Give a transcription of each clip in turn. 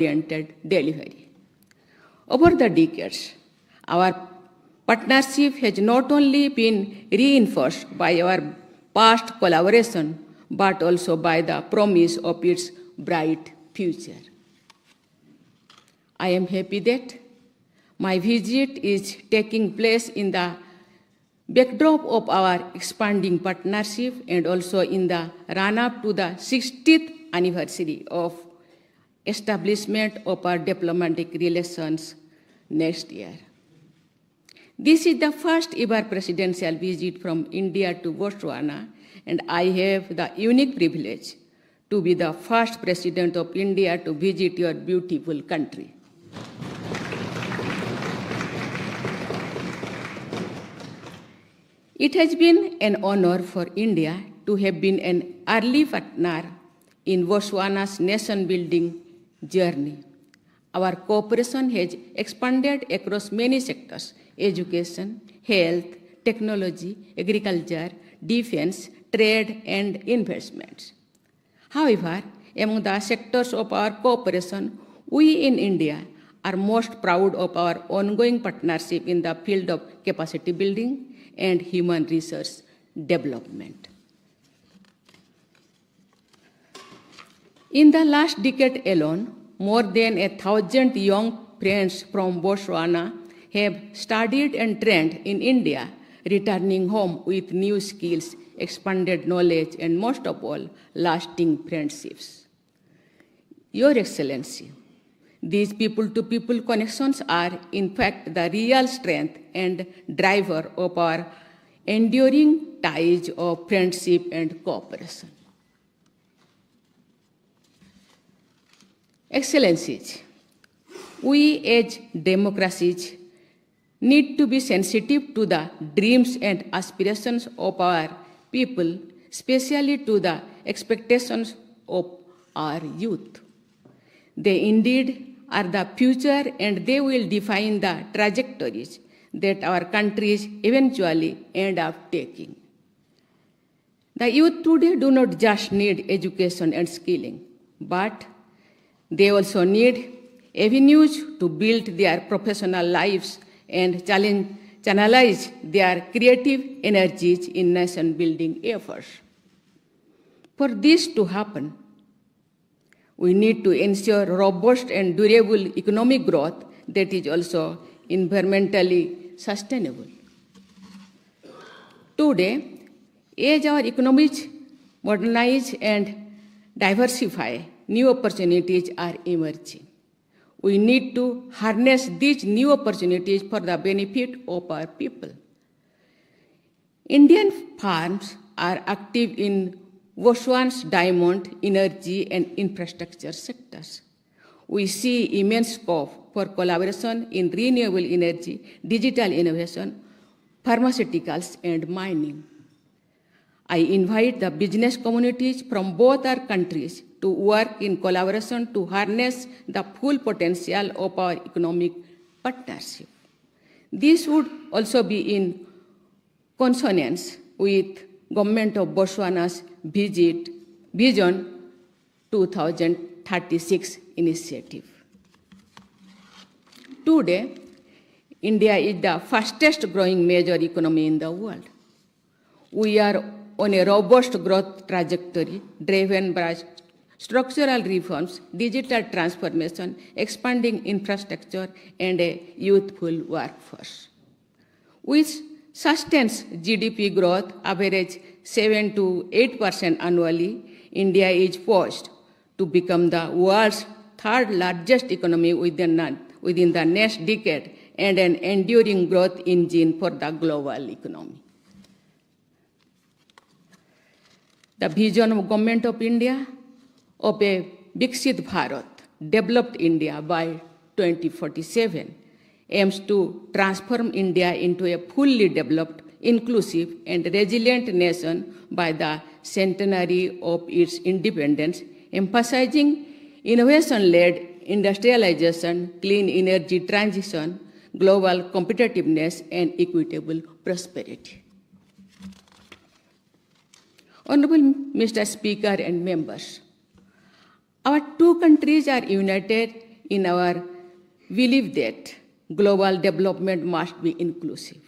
oriented delivery. Over the decades, our partnership has not only been reinforced by our past collaboration, but also by the promise of its bright future. I am happy that my visit is taking place in the backdrop of our expanding partnership and also in the run-up to the 60th anniversary of establishment of our diplomatic relations next year. This is the first ever presidential visit from India to Botswana, and I have the unique privilege to be the first president of India to visit your beautiful country. It has been an honor for India to have been an early partner in Botswana's nation-building journey. Our cooperation has expanded across many sectors: education, health, technology, agriculture, defense, trade, and investments. However, among the sectors of our cooperation, we in India are most proud of our ongoing partnership in the field of capacity building and human resource development. In the last decade alone, more than 1,000 young friends from Botswana have studied and trained in India, returning home with new skills, expanded knowledge, and most of all, lasting friendships. Your Excellency, these people-to-people connections are, in fact, the real strength and driver of our enduring ties of friendship and cooperation. Excellencies, we as democracies need to be sensitive to the dreams and aspirations of our people, especially to the expectations of our youth. They indeed are the future, and they will define the trajectories that our countries eventually end up taking. The youth today do not just need education and skilling, but they also need avenues to build their professional lives and channelize their creative energies in nation-building efforts. For this to happen, we need to ensure robust and durable economic growth that is also environmentally sustainable. Today, as our economies modernize and diversify, new opportunities are emerging. We need to harness these new opportunities for the benefit of our people. Indian firms are active in Botswana's diamond, energy, and infrastructure sectors. We see immense scope for collaboration in renewable energy, digital innovation, pharmaceuticals, and mining. I invite the business communities from both our countries to work in collaboration to harness the full potential of our economic partnership. This would also be in consonance with Government of Botswana's Vision 2036 initiative. Today, India is the fastest growing major economy in the world. We are on a robust growth trajectory driven by structural reforms, digital transformation, expanding infrastructure, and a youthful workforce, which sustains GDP growth average 7 to 8% annually. India is poised to become the world's third largest economy within the next decade and an enduring growth engine for the global economy. The vision of Government of India of a Viksit Bharat, developed India by 2047 aims to transform India into a fully developed, inclusive, and resilient nation by the centenary of its independence, emphasizing innovation-led industrialization, clean energy transition, global competitiveness, and equitable prosperity. Honorable Mr. Speaker and members, our two countries are united in our belief that global development must be inclusive.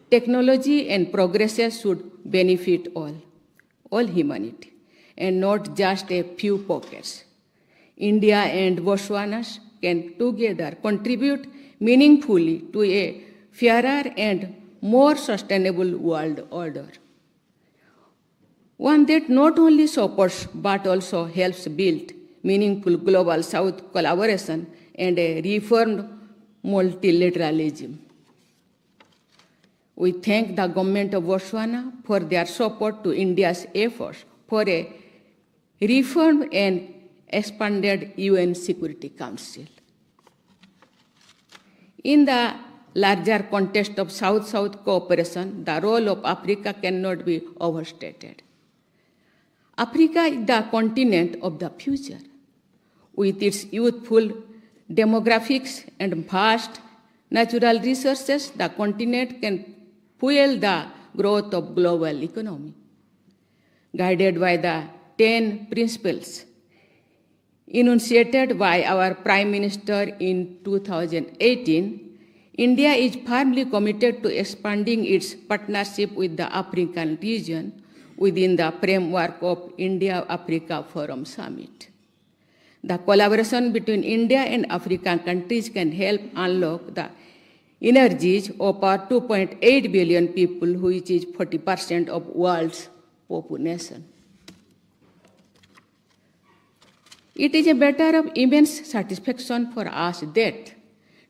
Technology and progress should benefit all humanity, and not just a few pockets. India and Botswana can together contribute meaningfully to a fairer and more sustainable world order. One that not only supports but also helps build meaningful global South collaboration and a reformed multilateralism. We thank the government of Botswana for their support to India's efforts for a reformed and expanded UN Security Council. In the larger context of South-South cooperation, the role of Africa cannot be overstated. Africa is the continent of the future. With its youthful demographics and vast natural resources, the continent can fuel the growth of global economy. Guided by the 10 principles enunciated by our Prime Minister in 2018, India is firmly committed to expanding its partnership with the African region within the framework of India-Africa Forum Summit. The collaboration between India and African countries can help unlock the energies of our 2.8 billion people, which is 40% of world's population. It is a matter of immense satisfaction for us that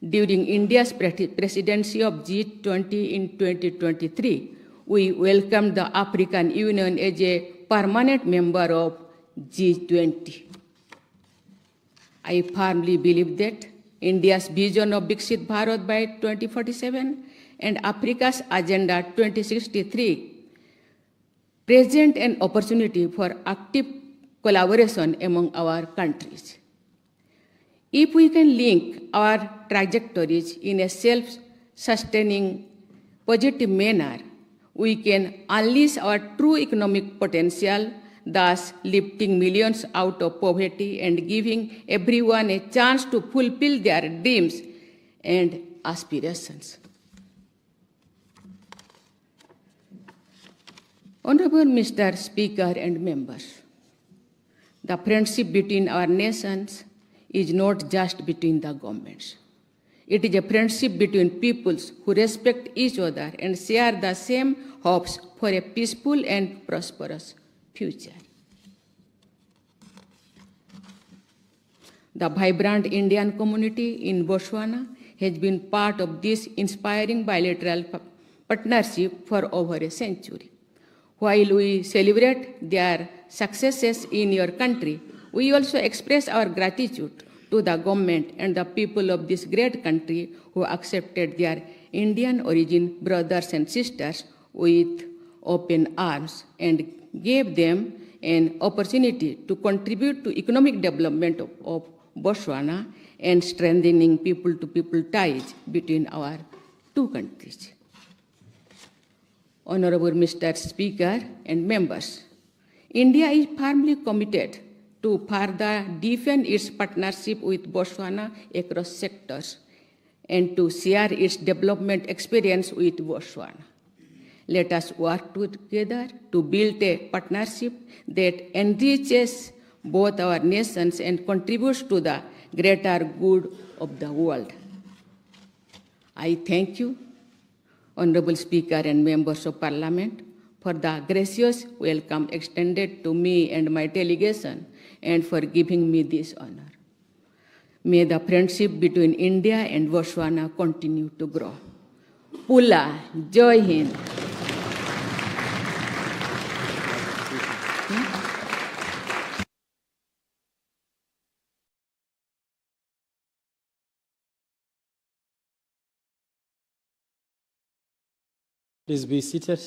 during India's presidency of G20 in 2023, we welcomed the African Union as a permanent member of G20. I firmly believe that India's vision of Viksit Bharat by 2047 and Africa's Agenda 2063 present an opportunity for active collaboration among our countries. If we can link our trajectories in a self-sustaining, positive manner, we can unleash our true economic potential, thus lifting millions out of poverty and giving everyone a chance to fulfill their dreams and aspirations. Honorable Mr. Speaker and members, the friendship between our nations is not just between the governments. It is a friendship between peoples who respect each other and share the same hopes for a peaceful and prosperous future. The vibrant Indian community in Botswana has been part of this inspiring bilateral partnership for over a century. While we celebrate their successes in your country, we also express our gratitude to the government and the people of this great country who accepted their Indian origin brothers and sisters with open arms and gave them an opportunity to contribute to economic development of Botswana and strengthening people-to-people ties between our two countries. Honorable Mr. Speaker and members, India is firmly committed to further deepen its partnership with Botswana across sectors and to share its development experience with Botswana. Let us work together to build a partnership that enriches both our nations and contributes to the greater good of the world. I thank you, Honorable Speaker and members of Parliament, for the gracious welcome extended to me and my delegation and for giving me this honor. May the friendship between India and Botswana continue to grow. Pula, Joy Hind. Please be seated.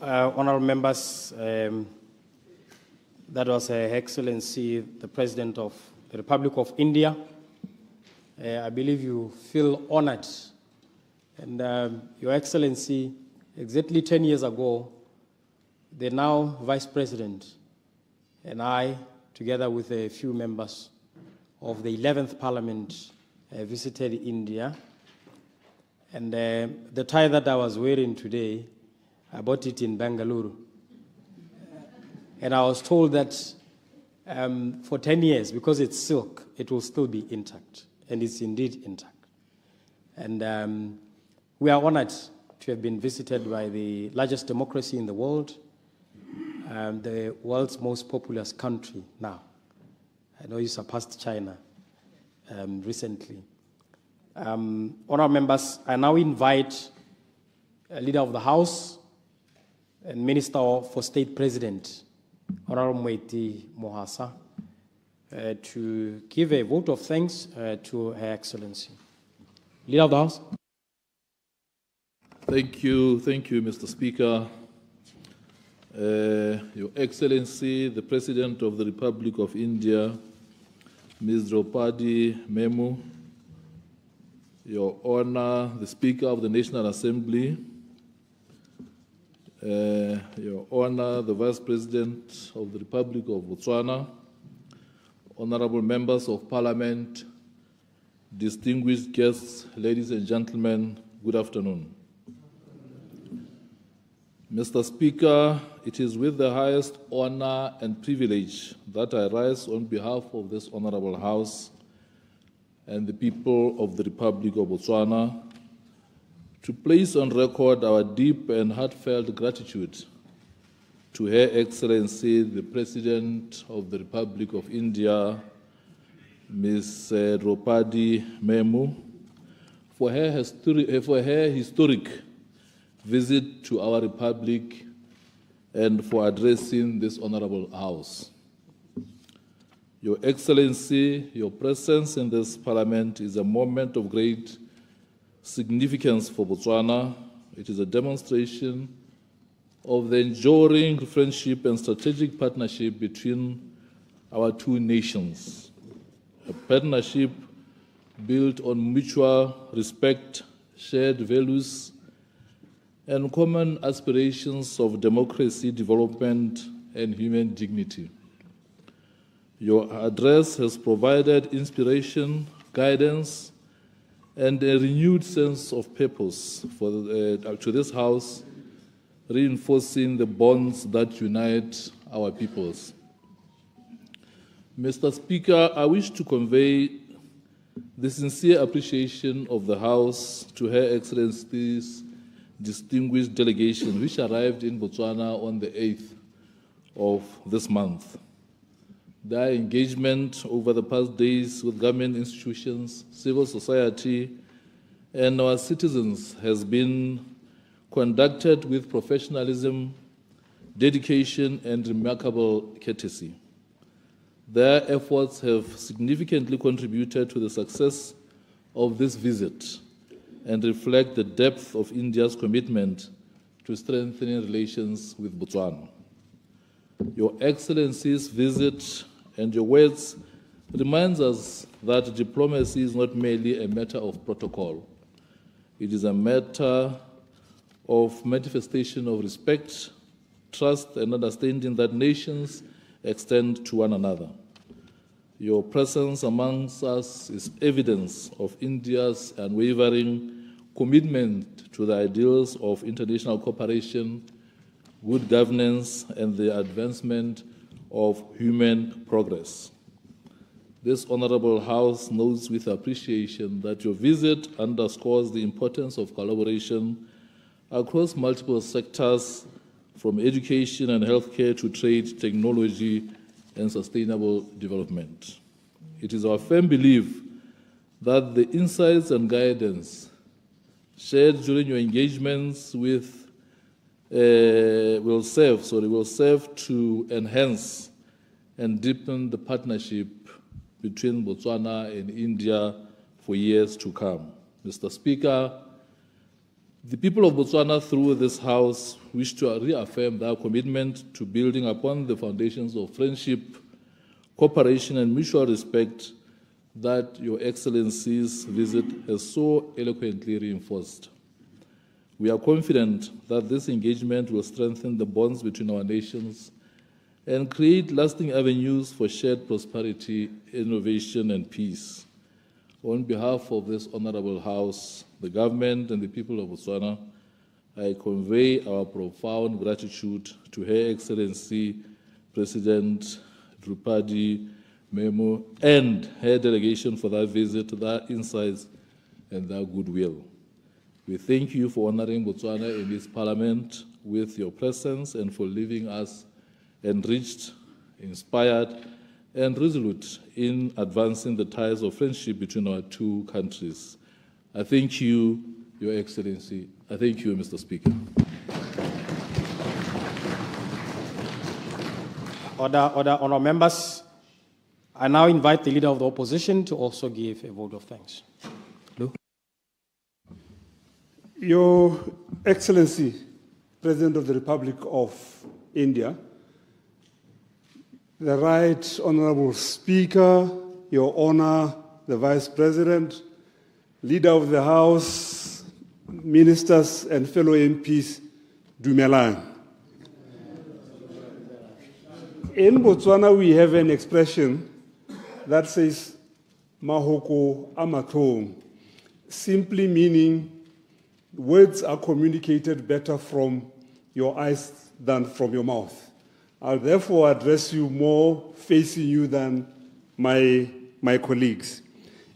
Honourable members, that was Her Excellency, the President of the Republic of India. I believe you feel honoured. And Your 10 years ago, the now Vice President and I, together with a few members of the 11th Parliament, visited India. And the tie that I was wearing today, I bought it in Bengaluru. And I was told that for 10 years, because it's silk, it will still be intact. And it's indeed intact. And we are honored to have been visited by the largest democracy in the world, the world's most populous country now. I know you surpassed China recently. Honourable members, I now invite Leader of the House and Minister for State President, Honourable Moeti Mohasa, to give a vote of thanks to Her Excellency. Leader of the House. Thank you, Mr. Speaker. Your Excellency, the President of the Republic of India, Ms. Droupadi Murmu, Your Honor, the Speaker of the National Assembly, Your Honor, the Vice President of the Republic of Botswana, honorable members of Parliament, distinguished guests, ladies and gentlemen, good afternoon. Mr. Speaker, it is with the highest honor and privilege that I rise on behalf of this Honorable House and the people of the Republic of Botswana to place on record our deep and heartfelt gratitude to Her Excellency, the President of the Republic of India, Ms. Droupadi Murmu, for her historic visit to our Republic and for addressing this Honorable House. Your Excellency, your presence in this Parliament is a moment of great significance for Botswana. It is a demonstration of the enduring friendship and strategic partnership between our two nations, a partnership built on mutual respect, shared values, and common aspirations of democracy, development, and human dignity. Your address has provided inspiration, guidance, and a renewed sense of purpose to this House, reinforcing the bonds that unite our peoples. Mr. Speaker, I wish to convey the sincere appreciation of the House to Her Excellency's distinguished delegation, which arrived in Botswana on the 8th of this month. Their engagement over the past days with government institutions, civil society, and our citizens has been conducted with professionalism, dedication, and remarkable courtesy. Their efforts have significantly contributed to the success of this visit and reflect the depth of India's commitment to strengthening relations with Botswana. Your Excellency's visit and your words reminds us that diplomacy is not merely a matter of protocol. It is a matter of manifestation of respect, trust, and understanding that nations extend to one another. Your presence amongst us is evidence of India's unwavering commitment to the ideals of international cooperation, good governance, and the advancement of human progress. This Honorable House notes with appreciation that your visit underscores the importance of collaboration across multiple sectors, from education and healthcare to trade, technology, and sustainable development. It is our firm belief that the insights and guidance shared during your engagements will serve to enhance and deepen the partnership between Botswana and India for years to come. Mr. Speaker, the people of Botswana through this House wish to reaffirm their commitment to building upon the foundations of friendship, cooperation, and mutual respect that Your Excellency's visit has so eloquently reinforced. We are confident that this engagement will strengthen the bonds between our nations and create lasting avenues for shared prosperity, innovation, and peace. On behalf of this Honorable House, the government, and the people of Botswana, I convey our profound gratitude to Her Excellency President Droupadi Murmu and her delegation for that visit, their insights, and their goodwill. We thank you for honoring Botswana in this Parliament with your presence and for leaving us enriched, inspired, and resolute in advancing the ties of friendship between our two countries. I thank you, Your Excellency. I thank you, Mr. Speaker. Honourable members, I now invite the Leader of the Opposition to also give a vote of thanks. Lou? Your Excellency, President of the Republic of India, the Right Honourable Speaker, Your Honour, the Vice President, Leader of the House, Ministers and fellow MPs, Dumelang. In Botswana, we have an expression that says, Mahoko Amatong, simply meaning words are communicated better from your eyes than from your mouth. I'll therefore address you more facing you than my colleagues.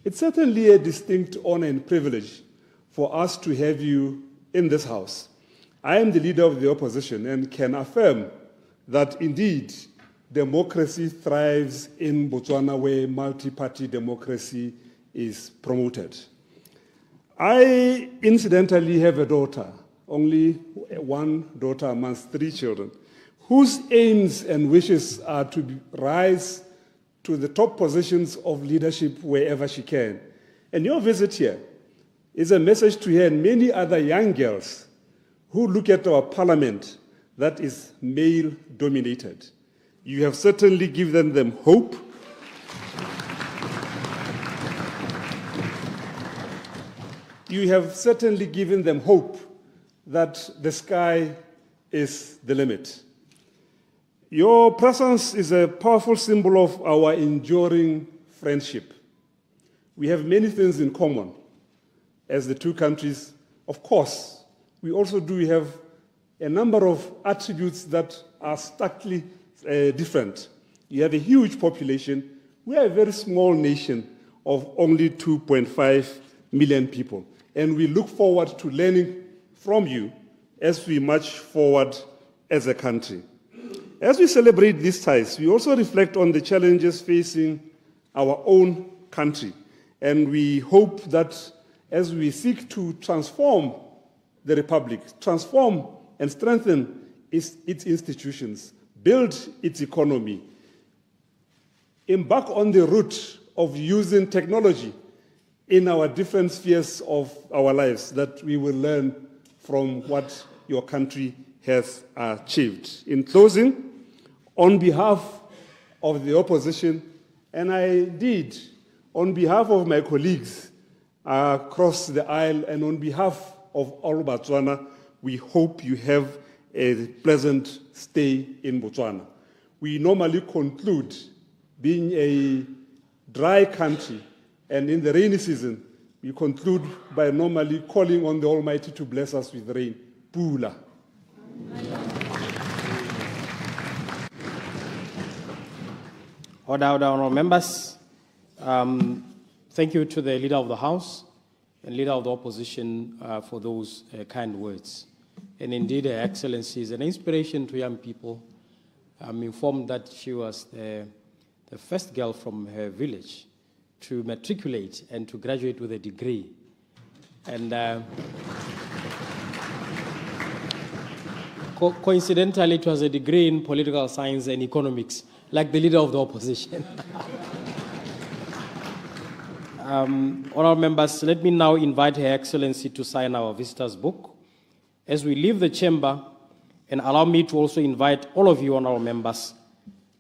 It's certainly a distinct honor and privilege for us to have you in this House. I am the Leader of the Opposition and can affirm that indeed democracy thrives in Botswana where multi-party democracy is promoted. I incidentally have a daughter, only one daughter amongst 3 children, whose aims and wishes are to rise to the top positions of leadership wherever she can. And your visit here is a message to her and many other young girls who look at our parliament that is male-dominated. You have certainly given them hope. You have certainly given them hope that the sky is the limit. Your presence is a powerful symbol of our enduring friendship. We have many things in common as the two countries. Of course, we also do have a number of attributes that are starkly different. You have a huge population. We are a very small nation of only 2.5 million people. And we look forward to learning from you as we march forward as a country. As we celebrate these ties, we also reflect on the challenges facing our own country. And we hope that as we seek to transform the Republic, transform and strengthen its institutions, build its economy, embark on the route of using technology in our different spheres of our lives, that we will learn from what your country has achieved. In closing, on behalf of the opposition, and I did, on behalf of my colleagues across the aisle, and on behalf of all Botswana, we hope you have a pleasant stay in Botswana. We normally conclude, being a dry country, and in the rainy season, we conclude by normally calling on the Almighty to bless us with rain. Pula. Honourable members, thank you to the Leader of the House and Leader of the Opposition for those kind words. And indeed, Her Excellency is an inspiration to young people. I'm informed that she was the first girl from her village to matriculate and to graduate with a degree. And coincidentally, it was a degree in political science and economics, like the Leader of the Opposition. Honourable members, let me now invite Her Excellency to sign our visitor's book. As we leave the chamber, and allow me to also invite all of you, honourable members,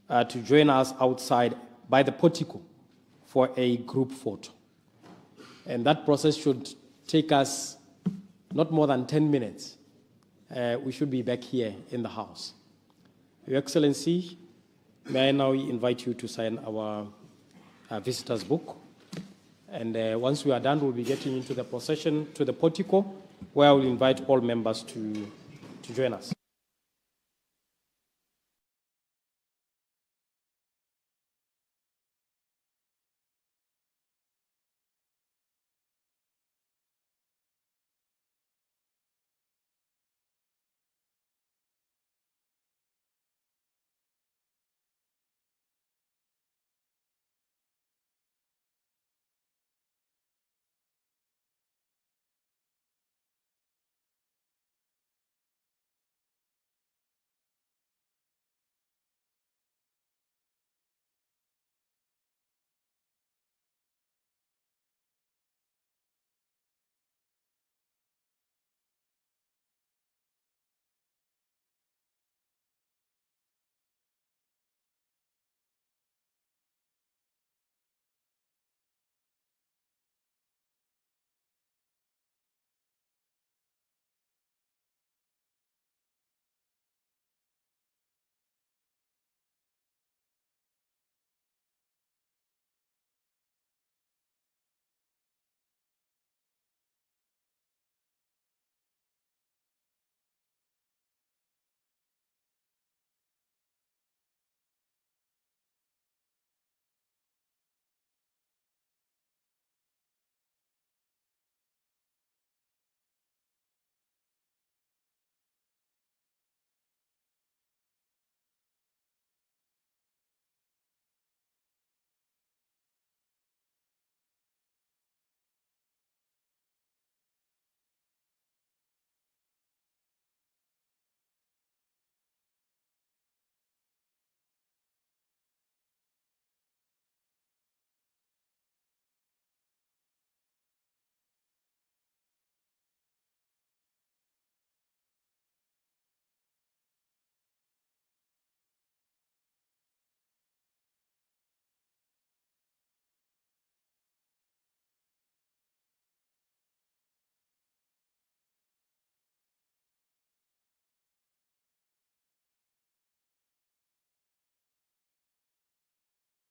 to join us outside by the portico for a group photo. And that process should take us not more than 10 minutes. We should be back here in the House. Your Excellency, May I now invite you to sign our visitor's book. And once we are done, we'll be getting into the procession to the portico, where I will invite all members to join us.